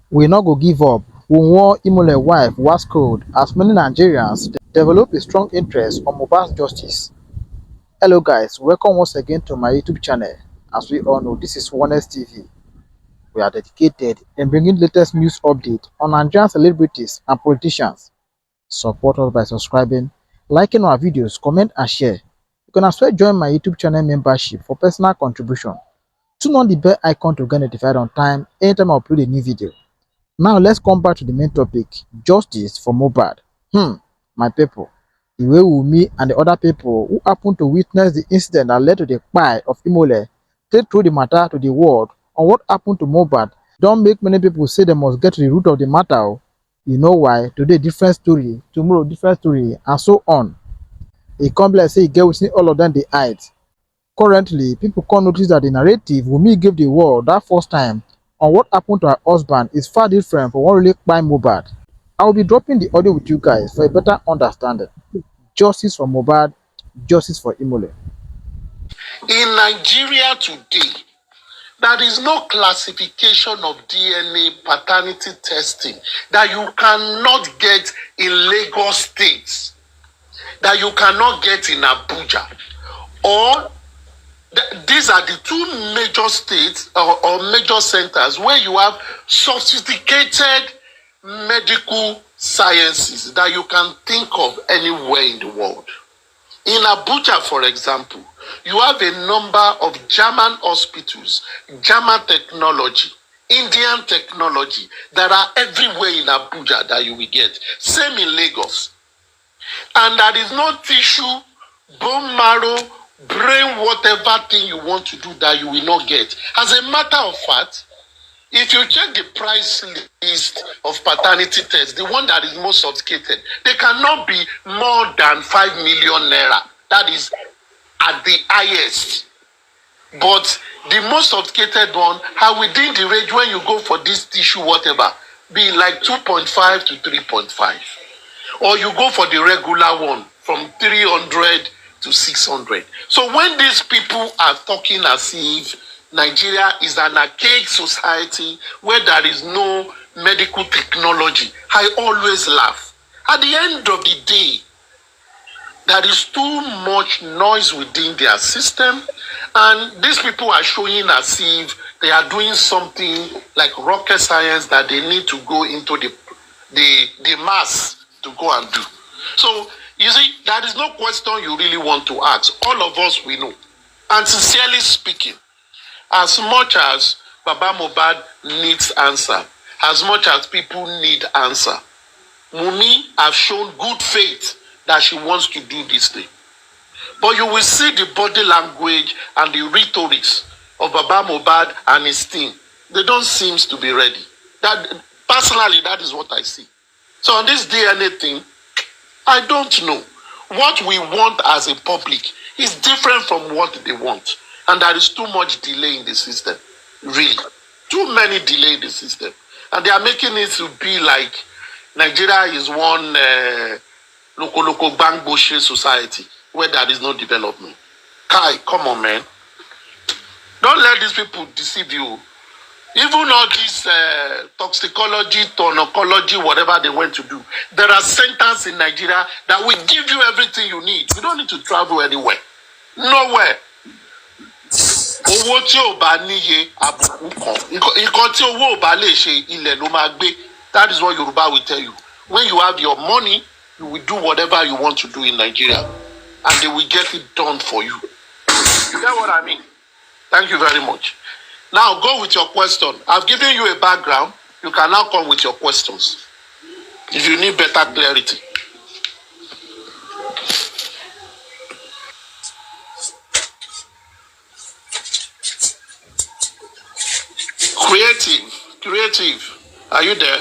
We no go give up. Wunwo Imole wife was killed as many Nigerians develop a strong interest on Mohbad's justice. Hello guys, welcome once again to my YouTube channel. As we all know, this is Honest TV. We are dedicated in bringing latest news update on Nigerian celebrities and politicians. Support us by subscribing, liking our videos, comment and share. You can as well join my YouTube channel membership for personal contribution. Turn on the bell icon to get notified on time anytime I upload a new video. Now let's come back to the main topic, justice for Mohbad. My people, the way Wunmi and the other people who happened to witness the incident that led to the cry of Imole take through the matter to the world on what happened to Mohbad don't make many people say they must get to the root of the matter. You know why? Today different story, tomorrow different story, and so on. E come be like say e get wetin all of them dey hide. Currently, people can't notice that the narrative Wunmi gave the world that first time on what happened to her husband is far different from what really kpai Mohbad. I will be dropping the audio with you guys for a better understanding. Justice for Mohbad, justice for Imole. In Nigeria today, there is no classification of DNA paternity testing that you cannot get in Lagos State, that you cannot get in Abuja, or these are the two major states or major centers where you have sophisticated medical sciences that you can think of anywhere in the world. In Abuja, for example, you have a number of German hospitals, German technology, Indian technology that are everywhere in Abuja that you will get. Same in Lagos. And there is no tissue, bone marrow, brain, whatever thing you want to do that you will not get. As a matter of fact, if you check the price list of paternity tests, the one that is most sophisticated, they cannot be more than 5 million naira. That is at the highest. But the most sophisticated one are within the range when you go for this tissue, whatever, be like 2.5 to 3.5. Or you go for the regular one from 300 to 600. So when these people are talking as if Nigeria is an archaic society where there is no medical technology, I always laugh. At the end of the day, there is too much noise within their system, and these people are showing as if they are doing something like rocket science that they need to go into the mass to go and do. So, you see, there is no question you really want to ask. All of us, we know. And sincerely speaking, as much as Baba Mohbad needs answer, as much as people need answer, Wunmi has shown good faith that she wants to do this thing. But you will see the body language and the rhetorics of Baba Mohbad and his team. They don't seem to be ready. Personally, that is what I see. So on this DNA thing, I don't know. What we want as a public is different from what they want. And there is too much delay in the system. Really. Too many delay in the system. And they are making it to be like Nigeria is one local bang-bushy society where there is no development. Kai, come on, man. Don't let these people deceive you. Even all this toxicology, toxicology, whatever they went to do, there are centers in Nigeria that will give you everything you need. You don't need to travel anywhere. Nowhere. Owó tí ò bá níye àbùkù kan. Nǹkan tí owó ò bá lè ṣe ilẹ̀ ló máa gbé. That is what Yoruba will tell you. When you have your money, you will do whatever you want to do in Nigeria. And they will get it done for you. You get what I mean? Thank you very much. Now go with your question. I've given you a background. You can now come with your questions. If you need better clarity. Creative. Are you there?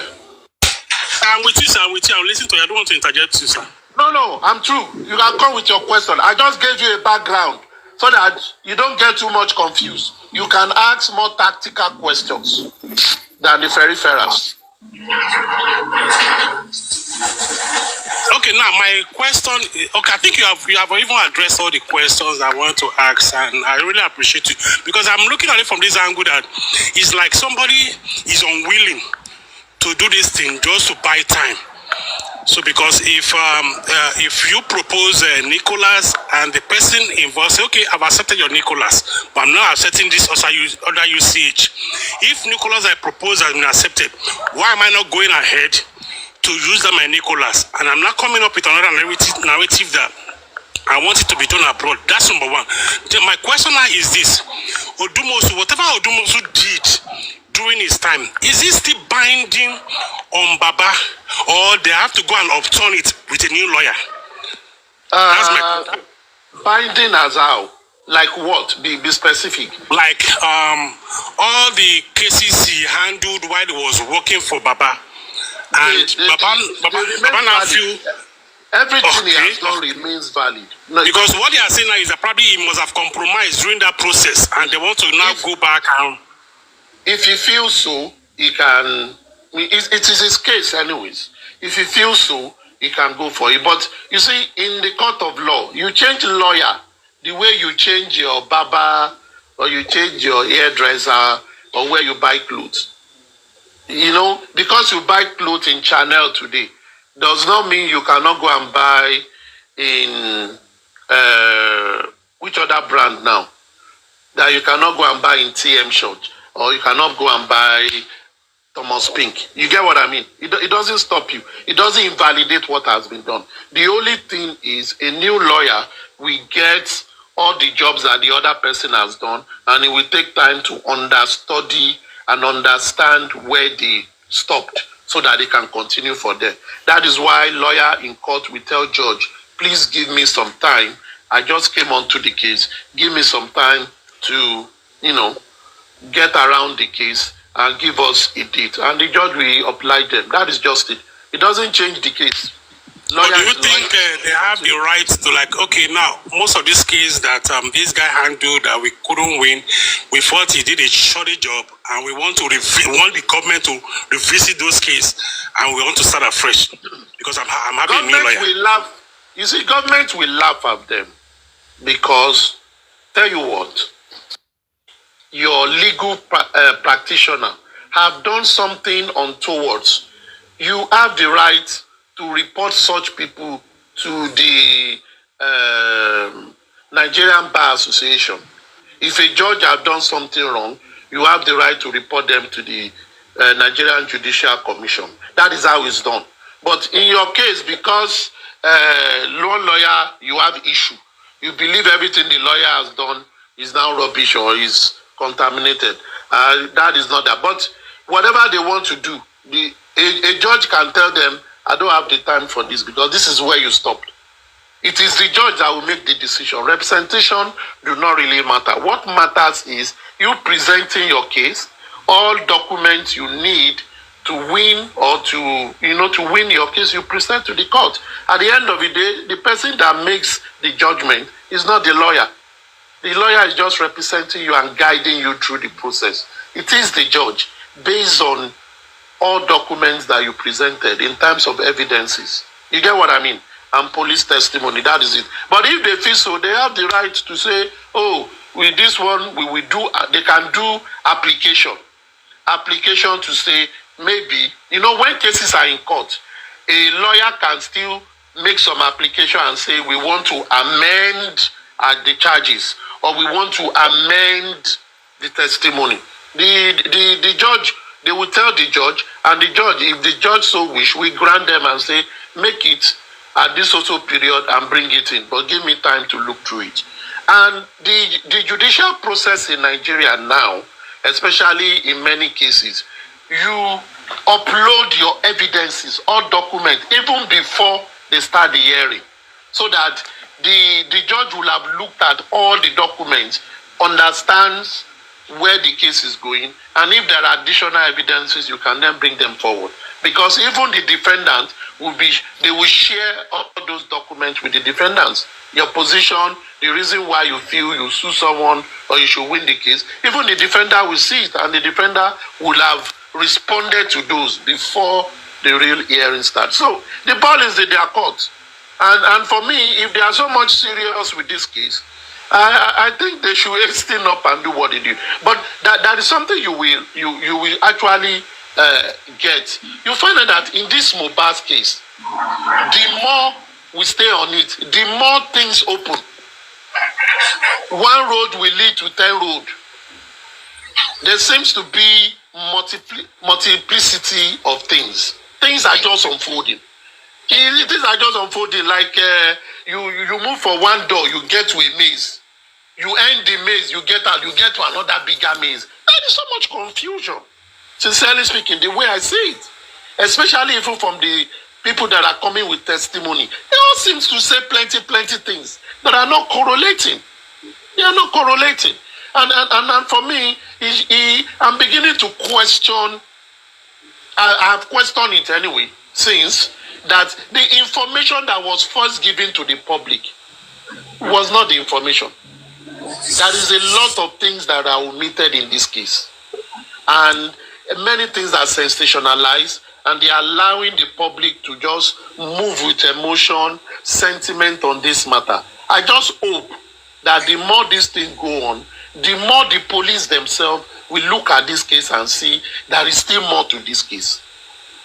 I'm with you, sir. I'm with you. I'm listening to you. I don't want to interject you, sir. No, I'm true. You can come with your question. I just gave you a background so that you don't get too much confused. You can ask more tactical questions than the peripherals. Okay, now my question. Okay, I think you have even addressed all the questions I want to ask, and I really appreciate you because I'm looking at it from this angle that it's like somebody is unwilling to do this thing just to buy time. So because if you propose Nicholas and the person involved say, okay, I've accepted your Nicholas, but I'm not accepting this other UCH. If Nicholas I propose has been accepted, why am I not going ahead to use that my Nicholas? And I'm not coming up with another narrative that I want it to be done abroad. That's number one. Then my question now is this: Odumosu, whatever Odumosu did during his time, is he still binding on Baba, or they have to go and upturn it with a new lawyer? That's my question. Binding as how? Like what? Be specific. Like all the cases he handled while he was working for Baba, and Baba now feel. Everything he has done remains valid. No, because what they are saying now is that probably he must have compromised during that process, and they want to now go back and. If he feels so, he can. It is his case, anyways. If he feels so, he can go for it. But you see, in the court of law, you change lawyer the way you change your barber, or you change your hairdresser, or where you buy clothes. You know, because you buy clothes in Chanel today, does not mean you cannot go and buy in which other brand now? That you cannot go and buy in TM Short, or you cannot go and buy Thomas Pink. You get what I mean? It doesn't stop you. It doesn't invalidate what has been done. The only thing is a new lawyer will get all the jobs that the other person has done, and it will take time to understudy and understand where they stopped, so that they can continue for them. That is why lawyer in court will tell judge, please give me some time. I just came onto the case. Give me some time to, get around the case and give us a date. And the judge will apply them. That is just it. It doesn't change the case. But do you think they have the right to, like, okay, now, most of these cases that this guy handled that we couldn't win, we thought he did a shoddy job, and we want the government to revisit those cases, and we want to start afresh, because I'm having a new lawyer. Will laugh. You see, government will laugh at them, because, tell you what, your legal practitioner have done something untoward. You have the right to report such people to the Nigerian Bar Association. If a judge has done something wrong, you have the right to report them to the Nigerian Judicial Commission. That is how it's done. But in your case, because law lawyer, you have issue. You believe everything the lawyer has done is now rubbish or is contaminated. That is not that. But whatever they want to do, a judge can tell them, I don't have the time for this because this is where you stopped. It is the judge that will make the decision. Representation do not really matter. What matters is you presenting your case, all documents you need to win or to win your case, you present to the court. At the end of the day, the person that makes the judgment is not the lawyer. The lawyer is just representing you and guiding you through the process. It is the judge based on all documents that you presented in terms of evidences. You get what I mean? And police testimony, that is it. But if they feel so, they have the right to say, oh, with this one, we will do, they can do application. Application to say, maybe, when cases are in court, a lawyer can still make some application and say, we want to amend the charges, or we want to amend the testimony. The judge, they will tell the judge, and the judge, if the judge so wish, we grant them and say, make it at this also period and bring it in, but give me time to look through it. And the judicial process in Nigeria now, especially in many cases, you upload your evidences or documents even before they start the hearing, so that the judge will have looked at all the documents, understands where the case is going, and if there are additional evidences, you can then bring them forward. Because even the defendant they will share all those documents with the defendants. Your position, the reason why you feel you sue someone or you should win the case, even the defender will see it, and the defender will have responded to those before the real hearing starts. So the ball is in their court. And for me, if they are so much serious with this case, I think they should hasten up and do what they do. But that is something you will actually get, you find out that in this Mohbad's case, the more we stay on it, the more things open. One road will lead to 10 roads. There seems to be multiplicity of things. Things are just unfolding. Things are just unfolding. Like you move for one door, you get to a maze. You end the maze, you get out, you get to another bigger maze. There is so much confusion. Sincerely speaking, the way I see it, especially even from the people that are coming with testimony, they all seem to say plenty things that are not correlating. They are not correlating. And for me, I'm beginning to question, I have questioned it anyway, since that the information that was first given to the public was not the information. There is a lot of things that are omitted in this case. And many things are sensationalized, and they are allowing the public to just move with emotion, sentiment on this matter. I just hope that the more these things go on, the more the police themselves will look at this case and see there is still more to this case.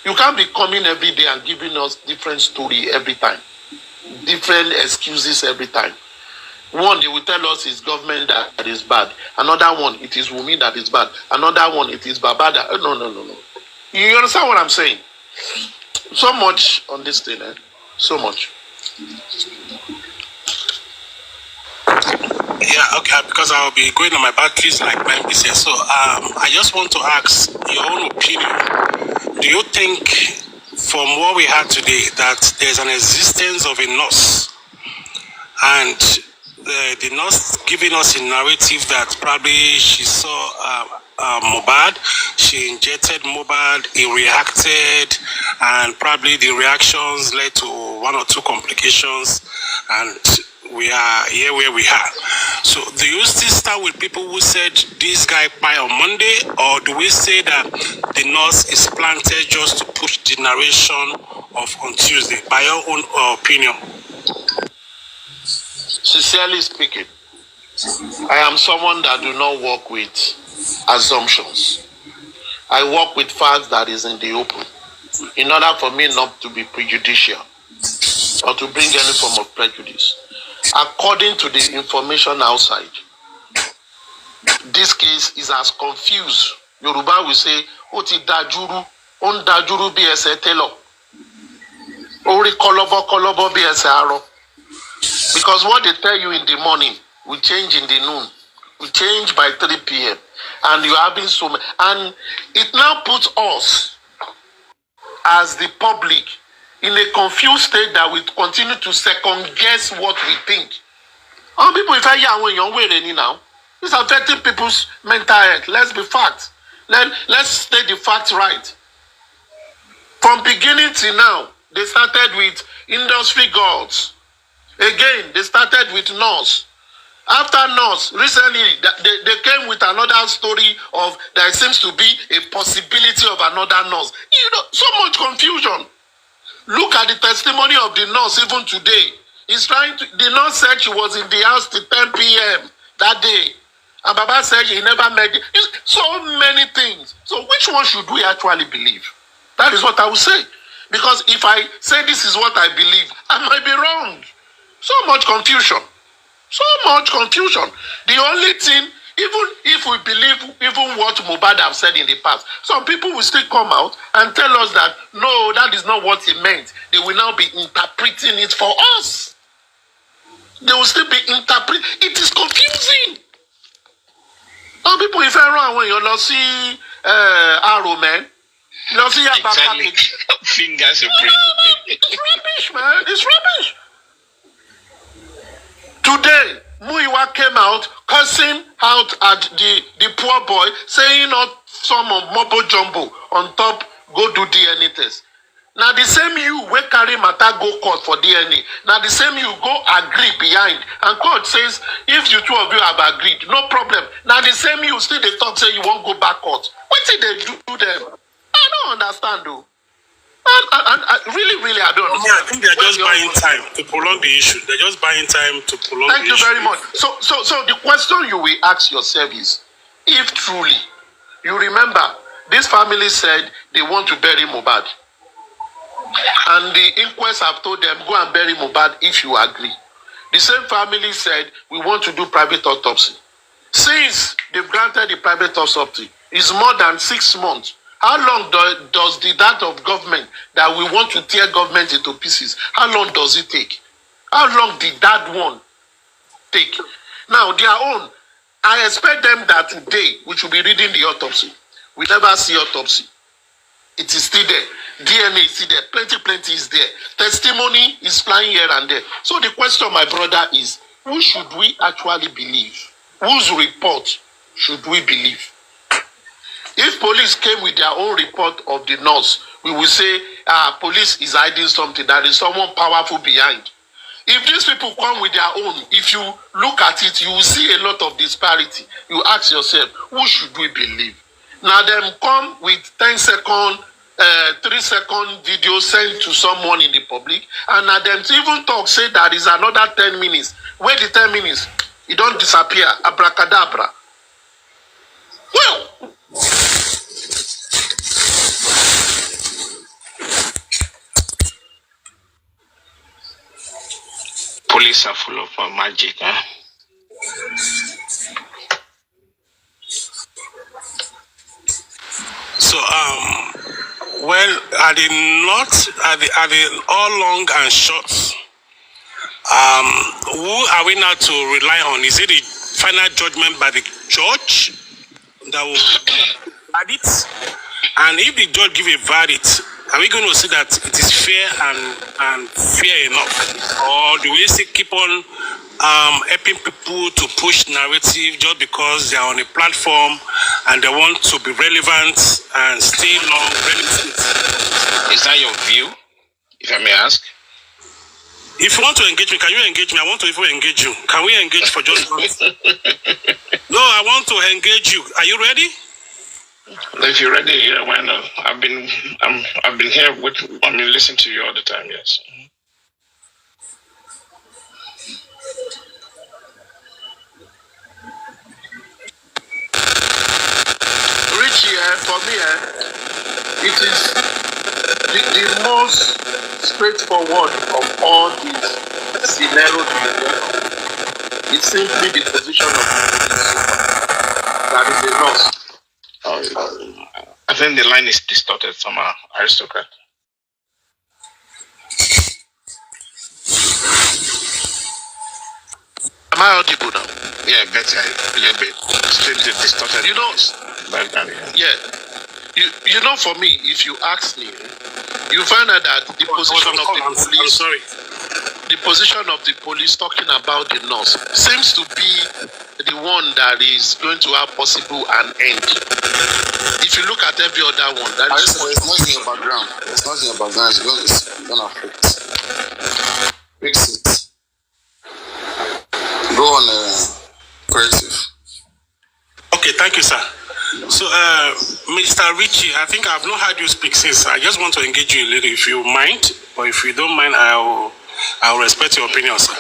You can't be coming every day and giving us different story every time, different excuses every time. One, they will tell us it's government that is bad. Another one, it is Wunmi that is bad. Another one, it is Baba that... No. You understand what I'm saying? So much on this thing, eh? So much. Yeah, okay, because I'll be going on my batteries like 9%. So I just want to ask your own opinion. Do you think, from what we had today, that there's an existence of a nurse, and the nurse giving us a narrative that probably she saw Mohbad, she injected Mohbad, he reacted, and probably the reactions led to one or two complications, and we are here where we are. So do you still start with people who said this guy died on Monday, or do we say that the nurse is planted just to push the narration of on Tuesday? By your own opinion. Sincerely speaking, I am someone that do not work with assumptions. I work with facts that is in the open, in order for me not to be prejudicial or to bring any form of prejudice. According to the information outside, this case is as confused. Yoruba will say, "Oti dajuru, on dajuru bi ese telo, ori kolobo bi ese aro." Because what they tell you in the morning will change in the noon, will change by 3 p.m. And you're having so many. And it now puts us, as the public, in a confused state that we continue to second guess what we think. All people, if I hear when you're waiting now, it's affecting people's mental health. Let's be fact. Let's state the facts right. From beginning to now, they started with industry gods. Again, they started with nurse. After nurse, recently, they came with another story of there seems to be a possibility of another nurse. You know, so much confusion. Look at the testimony of the nurse even today. The nurse said she was in the house till 10 p.m. that day. And Baba said he never met it. So many things. So which one should we actually believe? That is what I will say. Because if I say this is what I believe, I might be wrong. So much confusion. So much confusion. The only thing, even if we believe even what Mohbad have said in the past, some people will still come out and tell us that, no, that is not what he meant. They will now be interpreting it for us. They will still be interpreting. It is confusing. Some people, if I run when you not see arrow, man, you don't see exactly. Fingers are it's rubbish, man. It's rubbish. Today, Muiwa came out cursing out at the poor boy, saying not some of Mobo Jumbo on top go do DNA test. Now the same you will carry matter go court for DNA. Now the same you go agree behind. And court says, if you two of you have agreed, no problem. Now the same you still they talk say you won't go back court. What did they do them? I don't understand though. And really, I don't understand. Yeah, I think they're just buying time to prolong the issue. They're just buying time to prolong the issue. Thank you very much. So the question you will ask yourself is, if truly, you remember, this family said they want to bury Mohbad. And the inquest have told them, go and bury Mohbad if you agree. The same family said, we want to do private autopsy. Since they've granted the private autopsy, it's more than 6 months. How long does the that of government that we want to tear government into pieces, how long does it take? How long did that one take? Now, their own, I expect them that today, we should be reading the autopsy. We never see autopsy. It is still there. DNA is still there. Plenty is there. Testimony is flying here and there. So the question, my brother, is who should we actually believe? Whose report should we believe? If police came with their own report of the nurse, we will say, police is hiding something. There is someone powerful behind. If these people come with their own, if you look at it, you will see a lot of disparity. You ask yourself, who should we believe? Now them come with 10-second, 3-second video sent to someone in the public, and now them to even talk, say there is another 10 minutes. Where the 10 minutes? It don't disappear. Abracadabra. Well, Police are full of magic, huh? So, well, are the all long and short? Who are we now to rely on? Is it the final judgment by the judge that will verdict? And if the judge give a verdict, are we going to see that it is fair and fair enough, or do we still keep on helping people to push narrative just because they are on a platform and they want to be relevant and stay long relevant? Is that your view, if I may ask? If you want to engage me, can you engage me? I want to even engage you. Can we engage for just once? No, I want to engage you. Are you ready? If you're ready, yeah, why not? I've been here listening to you all the time. Yes. Richie, for me, it is the most straightforward of all these scenarios. It's simply the position of the police that is enough. I think the line is distorted somehow, aristocrat. Am I audible now? Yeah, better. A little bit. Still distorted. You know, yeah. You know, for me, if you ask me, you find out that the position of the police. I'm sorry. The position of the police talking about the nurse seems to be the one that is going to have possible an end. If you look at every other one, that is it's not in your background. It's not in your background. It's gonna fix it. Go on, creative. Okay, thank you, sir. So, Mr. Richie, I think I've not heard you speak since. I just want to engage you a little, if you mind, or if you don't mind, I'll respect your opinion, sir.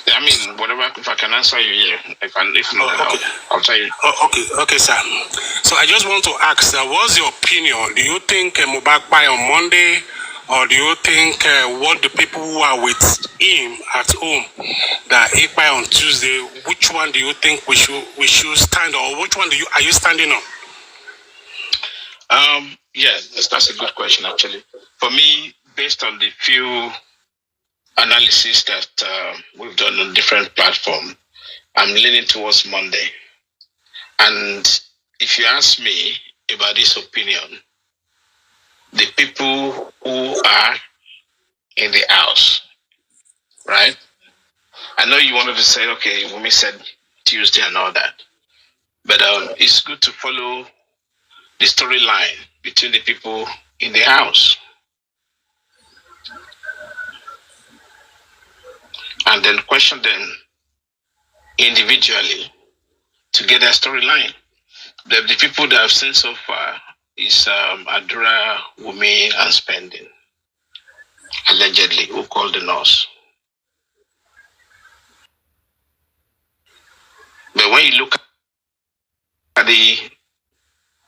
I mean, whatever, if I can answer you here, if not, okay. I'll tell you. Okay, sir. So I just want to ask, what's your opinion? Do you think Mohbad by on Monday, or do you think what the people who are with him at home, that he by on Tuesday, which one do you think we should stand on, or which one are you standing on? Yeah, that's a good question, actually. For me, based on the few analysis that we've done on different platforms, I'm leaning towards Monday. And if you ask me about this opinion, the people who are in the house, right? I know you wanted to say, okay, Wumi said Tuesday and all that, but it's good to follow the storyline between the people in the house. And then question them individually to get their storyline. The people that I've seen so far is Adura, Wumi, and Spending, allegedly, who called the nurse. But when you look at the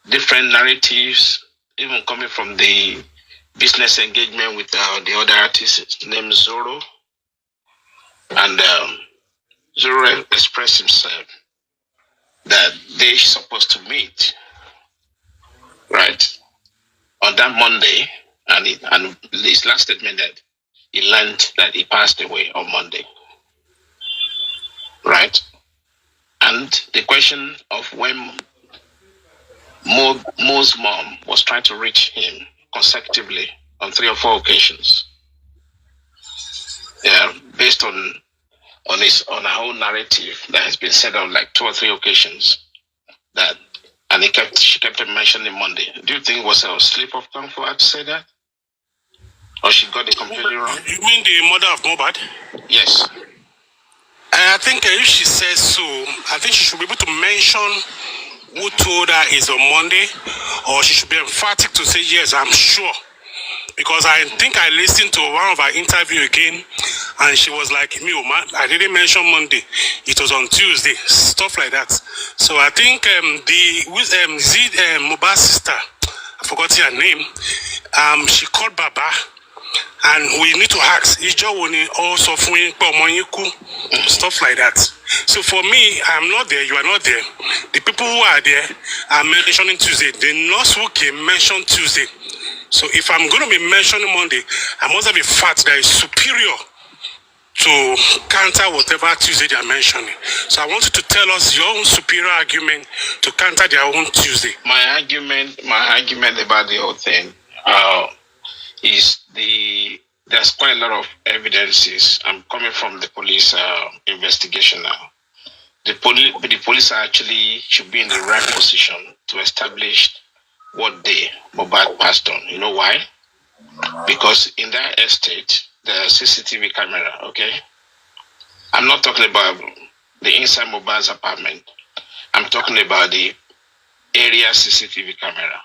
different narratives even coming from the business engagement with the other artist named Zoro, and Zoro expressed himself that they supposed to meet, right, on that Monday, and his last statement that he learned that he passed away on Monday, right? And the question of when Mo's mom was trying to reach him consecutively on 3 or 4 occasions, based on her own narrative that has been said on like 2 or 3 occasions, that, and she kept mentioning Monday. Do you think it was a slip of tongue for her to say that, or she got it completely wrong? You mean the mother of Mohbad? Yes. I think if she says so, I think she should be able to mention who told her is on Monday, or she should be emphatic to say yes, I'm sure. Because I think I listened to one of her interview again, and she was like, me, man, I didn't mention Monday. It was on Tuesday, stuff like that. So I think Mohbad's sister, I forgot her name, she called Baba, and we need to ask, also stuff like that. So for me, I'm not there, you are not there. The people who are there are mentioning Tuesday. The nurse who came mentioned Tuesday. So if I'm going to be mentioning Monday, I must have a fact that is superior to counter whatever Tuesday they are mentioning. So I want you to tell us your own superior argument to counter their own Tuesday. My argument about the whole thing is there's quite a lot of evidences. I'm coming from the police investigation now. The police actually should be in the right position to establish what day Mohbad passed on. You know why? Because in that estate, the CCTV camera, okay? I'm not talking about the inside Mohbad's apartment. I'm talking about the area CCTV camera,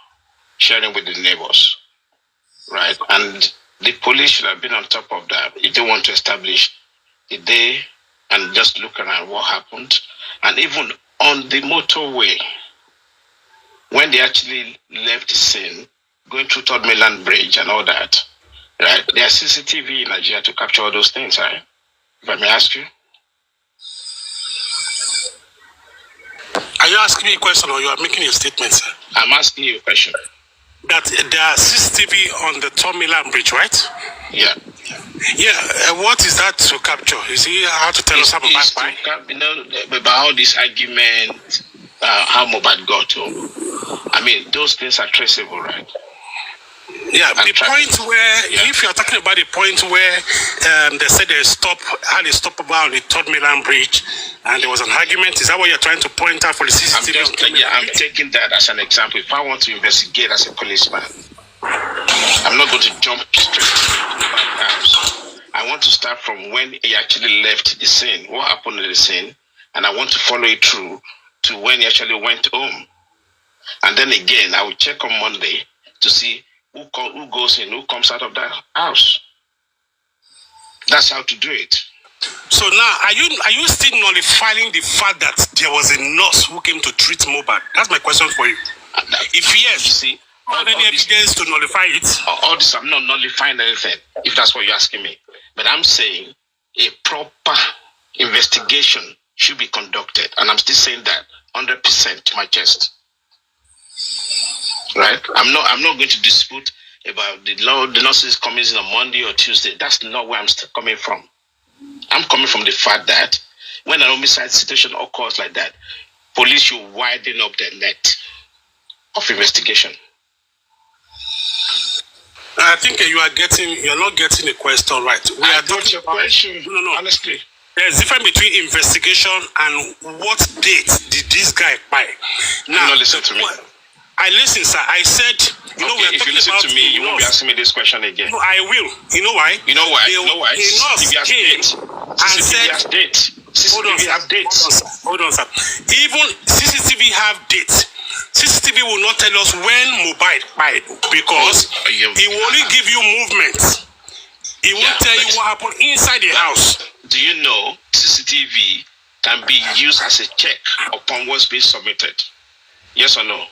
sharing with the neighbors, right? And the police should have been on top of that if they want to establish the day and just look around what happened. And even on the motorway, when they actually left the scene, going through Third Mainland Bridge and all that, right? There's CCTV in Nigeria to capture all those things, right? If I may ask you. Are you asking me a question or you are making a statement, sir? I'm asking you a question. That there are CCTV on the Third Mainland Bridge, right? Yeah. Yeah. What is that to capture? You see how to tell us about about all this argument, how Mohbad got home. I mean, those things are traceable, right? Yeah, the point where, if you are talking about the point where they said they had a stopover on the Third Mainland Bridge, and there was an argument, is that what you're trying to point out for the CCTV? I'm taking that as an example. If I want to investigate as a policeman, I'm not going to jump straight to the house. I want to start from when he actually left the scene, what happened at the scene, and I want to follow it through to when he actually went home. And then again, I will check on Monday to see who goes in, who comes out of that house. That's how to do it. So now, are you still nullifying the fact that there was a nurse who came to treat Mohbad? That's my question for you. If yes, you see, all any evidence to nullify it? All this, I'm not nullifying anything, if that's what you're asking me. But I'm saying a proper investigation should be conducted. And I'm still saying that 100% to my chest. Right? I'm not going to dispute about the nurses coming in on Monday or Tuesday. That's not where I'm still coming from. I'm coming from the fact that when an homicide situation occurs like that, police should widen up their net of investigation. I think you're not getting the question right. I got your question. No, honestly. There's a difference between investigation and what date did this guy buy. Now, not listen to me. I listen, sir. I said, if you listen to me, you won't be asking me this question again. No, I will. You know why? You know why? CCTV has date. CCTV has date. CCTV have dates. Hold on, sir. Even CCTV have dates. CCTV will not tell us when Mohbad died because he will only give you movement. He won't tell you what happened inside the house. Do you know CCTV can be used as a check upon what's being submitted? Yes or no?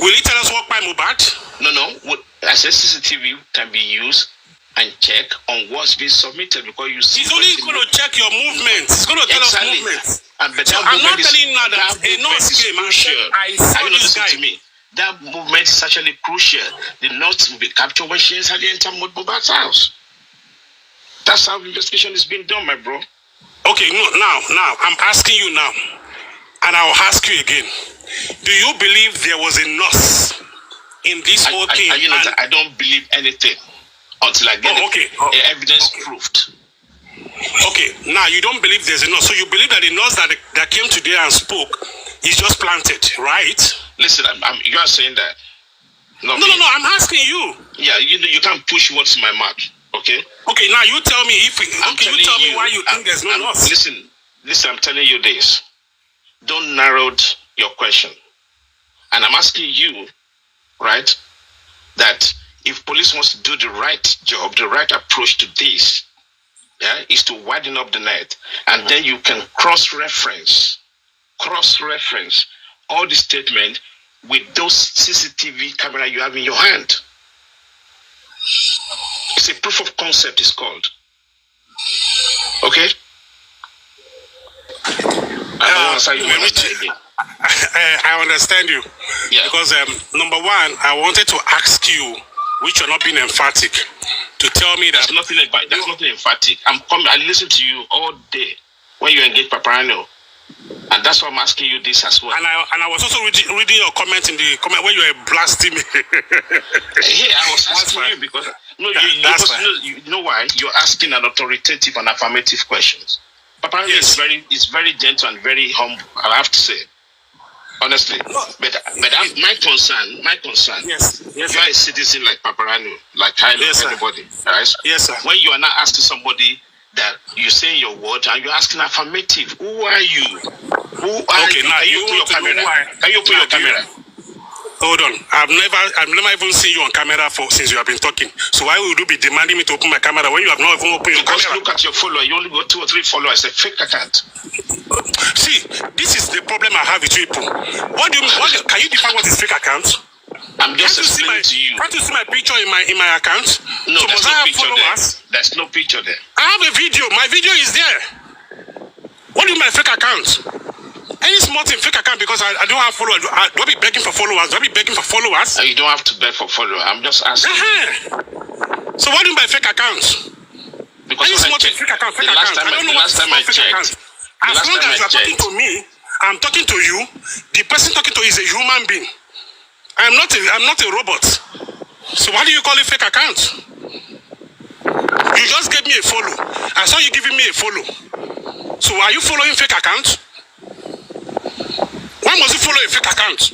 Will you tell us what by Mohbad? No. I said CCTV can be used and check on what's being submitted because you see. He's only going to check your movements. He's going to tell us movements. But so I'm not telling you now that a nurse came and said, I saw this guy. To me. That movement is actually crucial. The notes will be captured when she inside the entire Mohbad's house. That's how investigation is being done, my bro. Okay, now, I'm asking you now, and I'll ask you again. Do you believe there was a nurse in this whole thing? I don't believe anything until I get evidence proved. Okay, now you don't believe there's a nurse. So you believe that the nurse that came today and spoke is just planted, right? Listen, you are saying that. No, I'm asking you. Yeah, you can't push words in my mouth, okay? Okay, now you tell me me why you think there's no nurse. Listen, I'm telling you this. Don't narrow your question. And I'm asking you, right, that if police wants to do the right job, the right approach to this, is to widen up the net, and then you can cross-reference all the statement with those CCTV camera you have in your hand. It's a proof of concept, it's called. Okay? I understand you. Yeah. Because number one, I wanted to ask you, which you're not being emphatic, to tell me that there's nothing emphatic. I listen to you all day when you engage Paparano. And that's why I'm asking you this as well. And I was also reading your comment in the comment when you were blasting me. Yeah, I was asking you because you know why? You're asking an authoritative and affirmative questions. Paparano is very gentle and very humble, I have to say. Honestly. But my concern, yes, you are a citizen like Paparano, like everybody. Right? Yes, sir. When you are not asking somebody that you say your word and you're asking affirmative, who are you? Okay, now you put your camera. Can you put your camera? Hold on. I've never even seen you on camera since you have been talking. So why would you be demanding me to open my camera when you have not even opened your camera? Because look at your follower. You only got 2 or 3 followers. A fake account. See, this is the problem I have with people. Can you define what is fake account? I'm just explaining to you. Can't you see my picture in my account? No, so there's no picture there. There's no picture there. I have a video. My video is there. What do you mean by fake account? Any small thing, fake account because I don't have followers. Don't be begging for followers. Don't be begging for followers. You don't have to beg for followers. I'm just asking. So what do you mean by fake account? Because any small thing, fake account. I don't know what fake account. As long as you are talking to me, I'm talking to you. The person talking to you is a human being. I'm not a robot. So why do you call it fake account? You just gave me a follow. I saw you giving me a follow. So are you following fake account? Why must you follow a fake account?